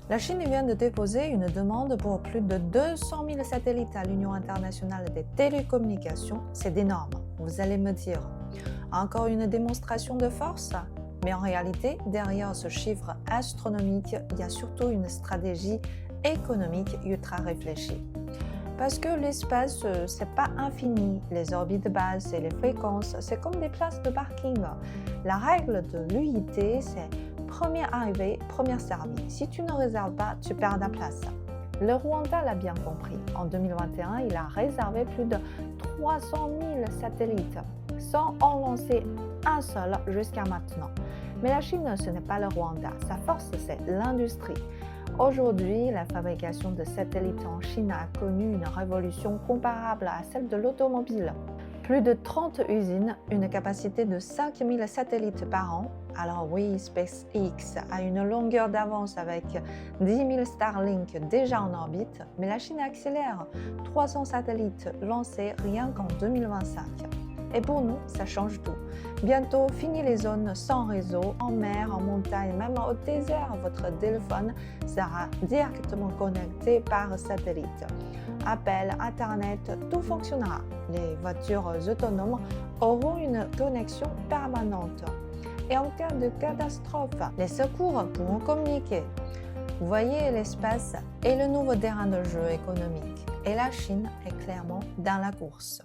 La Chine vient de déposer une demande pour plus de 200 000 satellites à l'Union internationale des télécommunications. C'est énorme, vous allez me dire. Encore une démonstration de force? Mais en réalité, derrière ce chiffre astronomique, il y a surtout une stratégie économique ultra réfléchie. Parce que l'espace, c'est pas infini. Les orbites basses et les fréquences, c'est comme des places de parking. La règle de l'UIT, c'est premier arrivé, premier servi. Si tu ne réserves pas, tu perds ta place. Le Rwanda l'a bien compris. En 2021, il a réservé plus de 300 000 satellites, sans en lancer un seul jusqu'à maintenant. Mais la Chine, ce n'est pas le Rwanda. Sa force, c'est l'industrie. Aujourd'hui, la fabrication de satellites en Chine a connu une révolution comparable à celle de l'automobile. Plus de 30 usines, une capacité de 5000 satellites par an. Alors oui, SpaceX a une longueur d'avance avec 10 000 Starlink déjà en orbite, mais la Chine accélère. 300 satellites lancés rien qu'en 2025. Et pour nous, ça change tout. Bientôt, fini les zones sans réseau, en mer, en montagne, même au désert, votre téléphone sera directement connecté par satellite. Appel, Internet, tout fonctionnera. Les voitures autonomes auront une connexion permanente. Et en cas de catastrophe, les secours pourront communiquer. Vous voyez, l'espace est le nouveau terrain de jeu économique et la Chine est clairement dans la course.